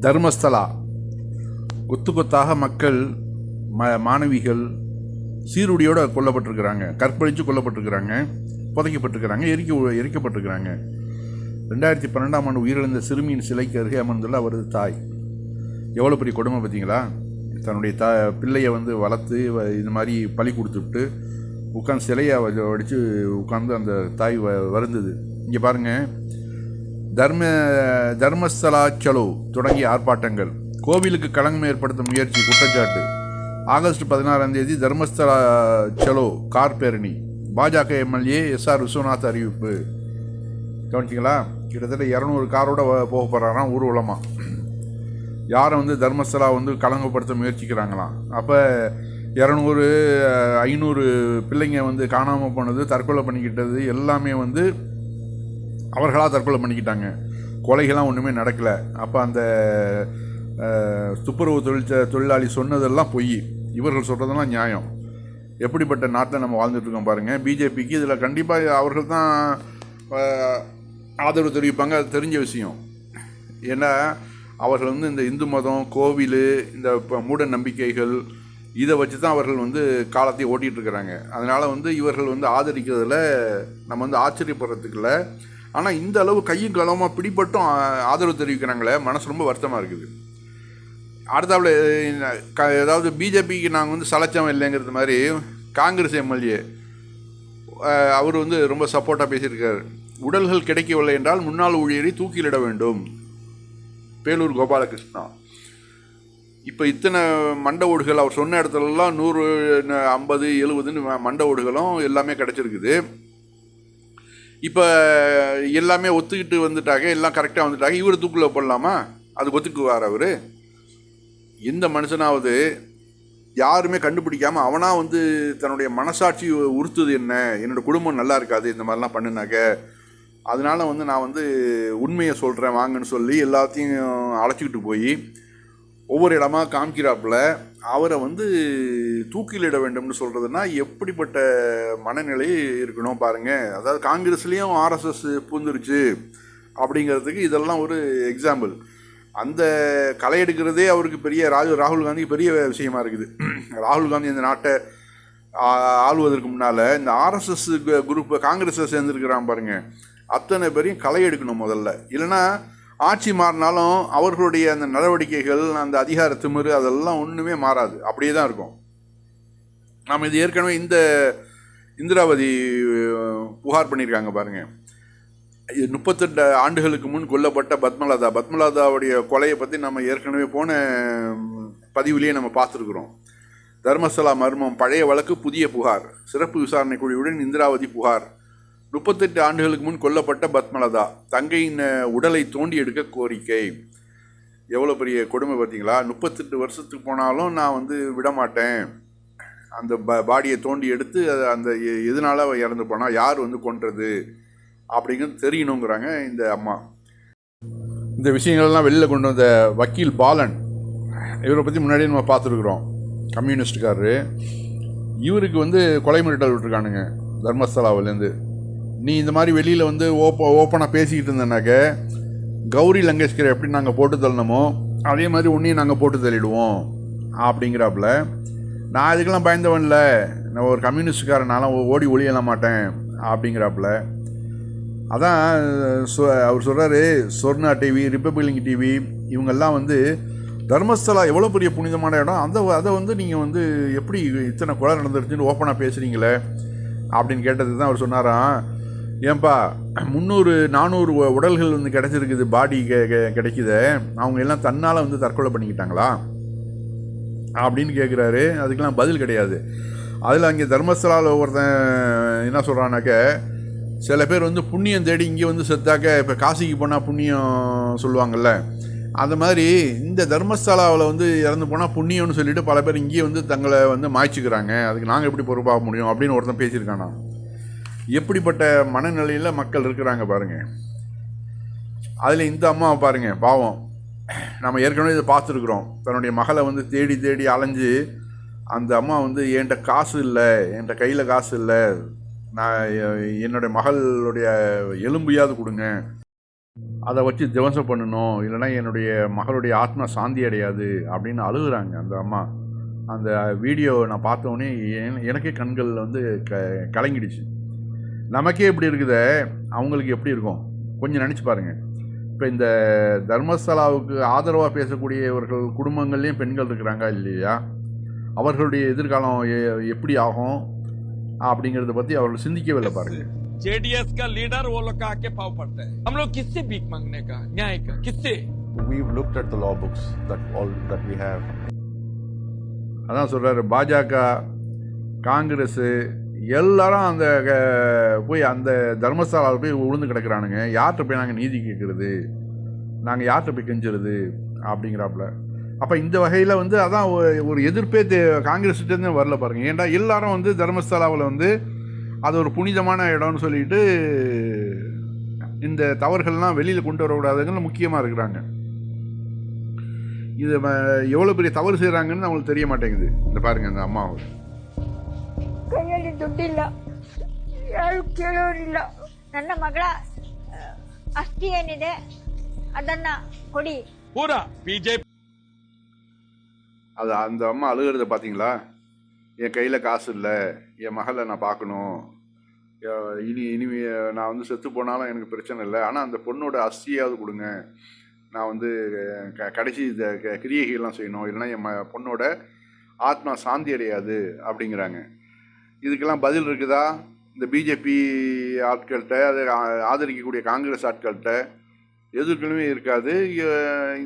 தர்மஸ்தலா கொத்து கொத்தாக மக்கள் மாணவிகள் சீருடையோடு கொல்லப்பட்டிருக்கிறாங்க, கற்பழித்து கொல்லப்பட்டிருக்கிறாங்க, புதைக்கப்பட்டிருக்கிறாங்க, எரிக்கப்பட்டிருக்கிறாங்க. 2012ஆம் ஆண்டு உயிரிழந்த சிறுமியின் சிலைக்கு அருகே அமர்ந்துள்ள அவரது தாய். எவ்வளோ பெரிய கொடுமை பார்த்தீங்களா? தன்னுடைய பிள்ளையை வளர்த்து இது மாதிரி பலி கொடுத்துட்டு உட்காந்து சிலையை வடித்து உட்காந்து அந்த தாய் வருந்தது. இங்கே பாருங்கள், தர்மஸ்தலா சலோ தொடங்கிய ஆர்ப்பாட்டங்கள், கோவிலுக்கு களங்கம் ஏற்படுத்தும் முயற்சி குற்றச்சாட்டு. ஆகஸ்ட் 16 தர்மஸ்தலா சலோ கார் பேரணி, பாஜக எம்எல்ஏ SR விஸ்வநாத் அறிவிப்பு. கவனிச்சிங்களா? கிட்டத்தட்ட 200 காரோட போக போகிறாராம் ஊர்வலமாக. யாரை தர்மஸ்தலா களங்கப்படுத்த முயற்சிக்கிறாங்களாம். அப்போ 200 500 பிள்ளைங்க காணாமல் போனது, தற்கொலை பண்ணிக்கிட்டது எல்லாமே அவர்களாக தற்கொலை பண்ணிக்கிட்டாங்க. கொலைகள்லாம் ஒன்றுமே நடக்கலை. அப்போ அந்த துப்புரவு தொழிலாளி சொன்னதெல்லாம் பொய், இவர்கள் சொல்கிறதெல்லாம் நியாயம். எப்படிப்பட்ட நாட்டில் நம்ம வாழ்ந்துட்டுருக்கோம் பாருங்கள். பிஜேபிக்கு இதில் கண்டிப்பாக அவர்கள் தான் ஆதரவு தெரிவிப்பாங்க, அது தெரிஞ்ச விஷயம். ஏன்னா அவர்கள் இந்த இந்து மதம், கோவில், இந்த மூட நம்பிக்கைகள் இதை வச்சு தான் அவர்கள் காலத்தை ஓட்டிகிட்ருக்கிறாங்க. அதனால் இவர்கள் ஆதரிக்கிறதுல நம்ம ஆச்சரியப்படுறதுக்கு இல்லை. ஆனால் இந்த அளவு கையும் களமாக பிடிபட்டும் ஆதரவு தெரிவிக்கிறாங்களே, மனசு ரொம்ப வருத்தமாக இருக்குது. அடுத்தாப்புல ஏதாவது பிஜேபிக்கு நாங்கள் சலைச்சம் இல்லைங்கிறது மாதிரி காங்கிரஸ் எம்எல்ஏ அவர் ரொம்ப சப்போர்ட்டாக பேசியிருக்கார். உடல்கள் கிடைக்கவில்லை என்றால் முன்னாள் ஊழியரை தூக்கிலிட வேண்டும். பேலூர் கோபாலகிருஷ்ணா. இப்போ இத்தனை மண்ட ஓடுகள் அவர் சொன்ன இடத்துலலாம் 100, 50, 70 மண்ட ஓடுகளும் எல்லாமே கிடச்சிருக்குது. இப்போ எல்லாமே ஒத்துக்கிட்டு வந்துட்டாங்க, எல்லாம் கரெக்டாக வந்துட்டாங்க. இவர் தூக்கில் போடலாமா? அது ஒத்துக்குவார் அவர்? எந்த மனுஷனாவது யாருமே கண்டுபிடிக்காமல் அவனாக தன்னுடைய மனசாட்சி உறுத்துது என்ன, என்னோடய குடும்பம் நல்லா இருக்காது இந்த மாதிரிலாம் பண்ணினாக்க, அதனால் நான் உண்மையை சொல்கிறேன் வாங்கன்னு சொல்லி எல்லாத்தையும் அழைச்சிக்கிட்டு போய் ஒவ்வொரு இடமா காமிக்கிறாப்புல அவரை தூக்கிலிட வேண்டும்னு சொல்கிறதுனா எப்படிப்பட்ட மனநிலை இருக்கணும் பாருங்கள். அதாவது காங்கிரஸ்லேயும் RSS பூந்துருச்சு அப்படிங்கிறதுக்கு இதெல்லாம் ஒரு எக்ஸாம்பிள். அந்த களை எடுக்கிறதே அவருக்கு பெரிய ராகுல் காந்தி பெரிய விஷயமா இருக்குது. ராகுல் காந்தி இந்த நாட்டை ஆளுவதற்கு முன்னால் இந்த RSS குரூப்பை காங்கிரஸில் சேர்ந்துருக்கிறான் பாருங்கள், அத்தனை பேரையும் களை எடுக்கணும் முதல்ல. இல்லைன்னா ஆட்சி மாறினாலும் அவர்களுடைய அந்த நடவடிக்கைகள், அந்த அதிகார திமிரு அதெல்லாம் ஒன்றுமே மாறாது, அப்படியே தான் இருக்கும். நாம் இது ஏற்கனவே இந்த இந்திராவதி புகார் பண்ணியிருக்காங்க பாருங்கள். 38 ஆண்டுகளுக்கு முன் கொல்லப்பட்ட பத்மலதாவுடைய கொலையை பற்றி நம்ம ஏற்கனவே போன பதிவிலேயே நம்ம பார்த்துருக்குறோம். தர்மஸ்தலா மர்மம், பழைய வழக்கு புதிய புகார், சிறப்பு விசாரணை குழுவுடன் இந்திராவதி புகார். 38 ஆண்டுகளுக்கு முன் கொல்லப்பட்ட பத்மலதா, தங்கையின் உடலை தோண்டி எடுக்க கோரிக்கை. எவ்வளோ பெரிய கொடுமை பார்த்தீங்களா? 38 வருஷத்துக்கு போனாலும் நான் விடமாட்டேன், அந்த பாடியை தோண்டி எடுத்து அந்த எதனால் இறந்து போனால், யார் கொன்றது அப்படிங்கிறது தெரியணுங்கிறாங்க இந்த அம்மா. இந்த விஷயங்கள்லாம் வெளியில் கொண்டு வந்த வக்கீல் பாலன், இவரை பற்றி முன்னாடியே நம்ம பார்த்துருக்குறோம். கம்யூனிஸ்டுக்காரரு. இவருக்கு கொலை மிரட்டல் விட்டுருக்கானுங்க தர்மஸ்தலாவிலேருந்து. நீ இந்த மாதிரி வெளியில் ஓப்பனாக பேசிக்கிட்டு இருந்தேனாக்க கௌரி லங்கேஷ்கரை எப்படி நாங்கள் போட்டு தள்ளணுமோ அதே மாதிரி உன்னையும் நாங்கள் போட்டு தள்ளிடுவோம் அப்படிங்கிறாப்புல. நான் இதுக்கெல்லாம் பயந்தவன்ல, நான் ஒரு கம்யூனிஸ்டுக்காரனால ஓடி ஒளியல மாட்டேன் அப்படிங்கிறாப்புல. அதான் அவர் சொல்கிறாரு, சொர்ணா டிவி, ரிப்பப்ளிக் டிவி இவங்கெல்லாம் தர்மஸ்தலா எவ்வளோ பெரிய புனிதமான இடம், அதை நீங்கள் எப்படி இத்தனை கொலை நடந்துருச்சுன்னு ஓப்பனாக பேசுகிறீங்களே அப்படின்னு கேட்டதுக்கு தான் அவர் சொன்னாராம், ஏன்பா 300-400 உடல்கள் கிடச்சிருக்குது, பாடி கிடைக்குது, அவங்க எல்லாம் தன்னால் தற்கொலை பண்ணிக்கிட்டாங்களா அப்படின்னு கேட்குறாரு. அதுக்கெல்லாம் பதில் கிடையாது. அதில் அங்கே தர்மஸ்தலாவில் ஒருத்தன் என்ன சொல்கிறானாக்க, சில பேர் புண்ணியம் தேடி இங்கே செத்தாக்க, இப்போ காசிக்கு போனால் புண்ணியம் சொல்லுவாங்கள்ல, அந்த மாதிரி இந்த தர்மஸ்தலாவில் இறந்து போனால் புண்ணியம்னு சொல்லிட்டு பல பேர் இங்கேயே தங்களை மாய்ச்சிக்கிறாங்க, அதுக்கு நாங்கள் எப்படி பொறுப்பாக முடியும் அப்படின்னு ஒருத்தன் பேசியிருக்கானா. எப்படிப்பட்ட மனநிலையில் மக்கள் இருக்கிறாங்க பாருங்கள். அதில் இந்த அம்மாவை பாருங்கள், பாவம். நம்ம ஏற்கனவே இதை பார்த்துருக்குறோம். தன்னுடைய மகளை தேடி தேடி அலைஞ்சு அந்த அம்மா என்கிட்ட காசு இல்லை, என்கிட்ட கையில் காசு இல்லை, நான் என்னுடைய மகளுடைய எலும்பையாவது கொடுங்க அதை வச்சு திவசம் பண்ணணும், இல்லைன்னா என்னுடைய மகளுடைய ஆத்மா சாந்தி அடையாது அப்படின்னு அழுகுறாங்க அந்த அம்மா. அந்த வீடியோ நான் பார்த்தோன்னே எனக்கே கண்கள் வந்து கலங்கிடுச்சு. நமக்கே இப்படி இருக்குதே, அவங்களுக்கு எப்படி இருக்கும் கொஞ்சம் நினச்சி பாருங்கள். இப்போ இந்த தர்மஸ்தலாவுக்கு ஆதரவாக பேசக்கூடியவர்கள் குடும்பங்கள்லேயும் பெண்கள் இருக்கிறாங்க இல்லையா? அவர்களுடைய எதிர்காலம் எப்படி ஆகும் அப்படிங்கிறத பற்றி அவர்கள் சிந்திக்கவே இல்லை பாருங்க. जेडीएस का लीडर वो लोग का आके पाव पड़ता है. हम लोग किससे भीख मांगने का, न्याय का, किससे? We've looked at the law books that we have. அதான் சொல்கிறாரு, பாஜக, காங்கிரஸ் எல்லாரும் அந்த போய் அந்த தர்மசாலாவில் போய் உழுந்து கிடக்கிறானுங்க. யார்கிட்ட போய் நாங்கள் நீதி கேட்குறது, நாங்கள் யார்கிட்ட போய் கெஞ்சுறது அப்படிங்கிறாப்புல. அப்போ இந்த வகையில் வந்து அதான் ஒரு எதிர்ப்பே காங்கிரஸ்கிட்டேருந்து வரல பாருங்கள். ஏன்டா எல்லாரும் வந்து தர்மஸ்தலாவில் வந்து அது ஒரு புனிதமான இடம்னு சொல்லிட்டு இந்த தவறுகள்லாம் வெளியில் கொண்டு வரக்கூடாதுங்கிற முக்கியமாக இருக்கிறாங்க. இது எவ்வளோ பெரிய தவறு செய்கிறாங்கன்னு அவங்களுக்கு தெரிய மாட்டேங்குது. இந்த பாருங்கள், அந்த அம்மா ಕೈಯಲ್ಲಿ ದುಡ್ಡಿಲ್ಲ, ಯಾರು ಕೇಳೋರಿಲ್ಲ. ನನ್ನ ಮಗಳ ಆಸ್ತಿ ಏನಿದೆ ಅದನ್ನ ಕೊಡಿ. पूरा बीजेपी. அது அந்த அம்மா அழுகிறத பார்த்தீங்களா? என் கையில் காசு இல்லை, என் மகளை நான் பார்க்கணும், இனி நான் வந்து செத்து போனாலும் எனக்கு பிரச்சனை இல்லை, ஆனால் அந்த பொண்ணோட அஸ்தியாவது கொடுங்க, நான் வந்து கடைசி கிரியைகள்லாம் செய்யணும், இல்லைன்னா என் பொண்ணோட ஆத்மா சாந்தி அடையாது அப்படிங்கிறாங்க. இதுக்கெல்லாம் பதில் இருக்குதா? இந்த பிஜேபி ஆட்கள்கிட்ட, அதை ஆதரிக்கக்கூடிய காங்கிரஸ் ஆட்கள்கிட்ட எதிர்க்கணுமே இருக்காது.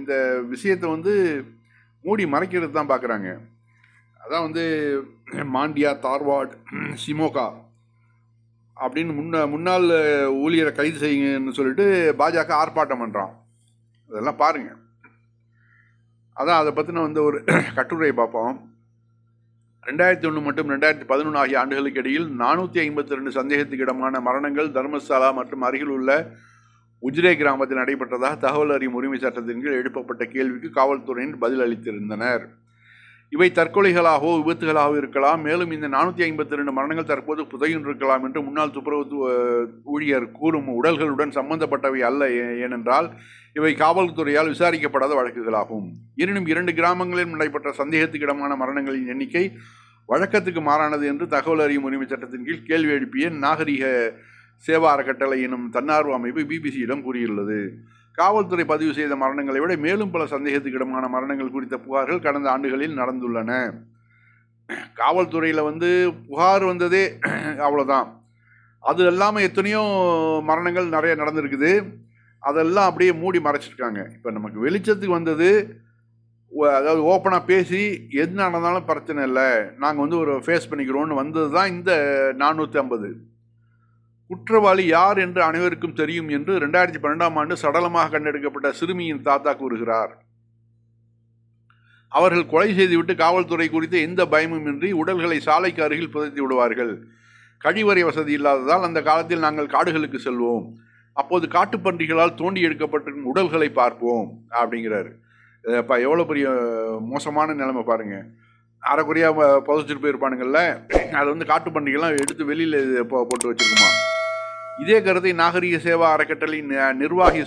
இந்த விஷயத்தை வந்து மூடி மறைக்கிறது தான் பார்க்குறாங்க. அதான் வந்து மாண்டியா, தார்வாட், ஷிமோகா அப்படின்னு முன்னாள் ஊழியரை கைது செய்யுங்கன்னு சொல்லிட்டு பாஜக ஆர்ப்பாட்டம் பண்ணுறான். அதெல்லாம் பாருங்கள். அதான் அதை பற்றின வந்து ஒரு கட்டுரையை பார்ப்போம். 2001 மற்றும் 2011 ஆகிய ஆண்டுகளுக்கு இடையில் 452 சந்தேகத்துக்கிடமான மரணங்கள் தர்மசாலா மற்றும் அருகில் உள்ள உஜ்ரே கிராமத்தில் நடைபெற்றதாக தகவல் அறியும் உரிமை சட்டத்தின் கீழ் எழுப்பப்பட்ட கேள்விக்கு காவல்துறையினர் பதில் அளித்திருந்தனர். இவை தற்கொலைகளாகவோ விபத்துகளாகவோ இருக்கலாம். மேலும் இந்த 452 மரணங்கள் தற்போது புதையுண்டு இருக்கலாம் என்று முன்னாள் துப்புரவு ஊழியர் கூறும் உடல்களுடன் சம்பந்தப்பட்டவை அல்ல, ஏனென்றால் இவை காவல்துறையால் விசாரிக்கப்படாத வழக்குகளாகும். எனினும் 2 கிராமங்களில் நடைபெற்ற சந்தேகத்துக்கிடமான மரணங்களின் எண்ணிக்கை வழக்கத்துக்கு மாறானது என்று தகவல் அறியும் உரிமை சட்டத்தின் கீழ் கேள்வி எழுப்பிய நாகரிக சேவா அறக்கட்டளை எனும் தன்னார்வ அமைப்பு பிபிசியிடம் கூறியுள்ளது. காவல்துறை பதிவு செய்த மரணங்களை விட மேலும் பல சந்தேகத்துக்கிடமான மரணங்கள் குறித்த புகார்கள் கடந்த ஆண்டுகளில் நடந்துள்ளன. காவல்துறையில் வந்து புகார் வந்ததே அவ்வளோதான். அது இல்லாமல் எத்தனையோ மரணங்கள் நிறைய நடந்திருக்குது. அதெல்லாம் அப்படியே மூடி மறைச்சிருக்காங்க. இப்போ நமக்கு வெளிச்சத்துக்கு வந்தது, அதாவது ஓப்பனாக பேசி எது நடந்தாலும் பிரச்சனை இல்லை, நாங்கள் வந்து ஒரு ஃபேஸ் பண்ணிக்கிறோன்னு வந்தது தான் இந்த 450. குற்றவாளி யார் என்று அனைவருக்கும் தெரியும் என்று 2012ஆம் ஆண்டு சடலமாக கண்டெடுக்கப்பட்ட சிறுமியின் தாத்தா கூறுகிறார். அவர்கள் கொலை செய்துவிட்டு காவல்துறை குறித்த எந்த பயமும் இன்றி உடல்களை சாலைக்கு அருகில் புதைத்து விடுவார்கள். கழிவறை வசதி இல்லாததால் அந்த காலத்தில் நாங்கள் காடுகளுக்கு செல்வோம். அப்போது காட்டுப்பன்றிகளால் தோண்டி எடுக்கப்பட்டிருக்கும் உடல்களை பார்ப்போம் அப்படிங்கிறாரு. இப்போ எவ்வளோ பெரிய மோசமான நிலைமை பாருங்கள். அரைக்குறையாக புதைச்சிட்டு போயிருப்பானுங்கள்ல, அதை வந்து காட்டுப்பன்றிகள்லாம் எடுத்து வெளியில் போட்டு வச்சுருக்குமா. இதே கருத்தை நாகரிக சேவா அறக்கட்டளையின் நிர்வாகி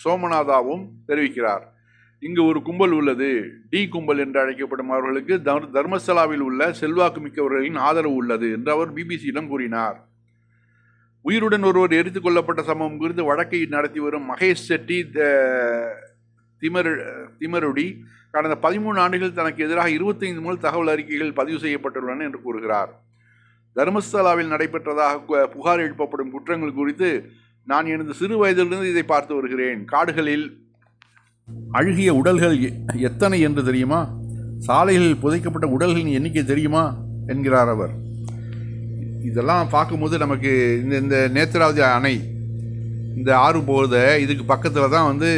சோமநாதாவும் தெரிவிக்கிறார். இங்கு ஒரு கும்பல் உள்ளது, டி கும்பல் என்று அழைக்கப்படும் அவர்களுக்கு தர்மஸ்தலாவில் உள்ள செல்வாக்கு மிக்கவர்களின் ஆதரவு உள்ளது என்று அவர் பிபிசியிடம் கூறினார். உயிருடன் ஒருவர் எரித்துக் கொல்லப்பட்ட சம்பவம் குறித்து வழக்கை நடத்தி வரும் மகேஷ் செட்டி திமருடி கடந்த 13 ஆண்டுகள் தனக்கு எதிராக 25 முதல் தகவல் அறிக்கைகள் பதிவு செய்யப்பட்டுள்ளன என்று கூறுகிறார். தர்மஸ்தலாவில் நடைபெற்றதாக புகார் எழுப்பப்படும் குற்றங்கள் குறித்து நான் எனது சிறு வயதிலிருந்து இதை பார்த்து வருகிறேன். காடுகளில் அழுகிய உடல்கள் எத்தனை என்று தெரியுமா? சாலைகளில் புதைக்கப்பட்ட உடல்களின் எண்ணிக்கை தெரியுமா என்கிறார் அவர். இதெல்லாம் பார்க்கும்போது நமக்கு இந்த நேத்ராவதி அணை, இந்த ஆறு போகுத இதுக்கு பக்கத்தில் தான் வந்து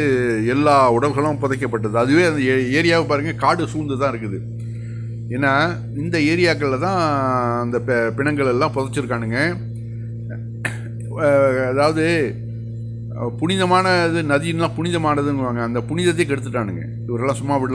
எல்லா உடல்களும் புதைக்கப்பட்டது. அதுவே அந்த ஏரியாவை பாருங்கள், காடு சூழ்ந்து தான் இருக்குது. ஏன்னா இந்த ஏரியாக்களில் தான் அந்த பிணங்கள் எல்லாம் புதைச்சிருக்கானுங்க. அதாவது புனிதமான இது நதியெல்லாம் புனிதமானதுங்குவாங்க, அந்த புனிதத்தை கெடுத்துட்டானுங்க. இவரெல்லாம் சும்மா விடலாம்.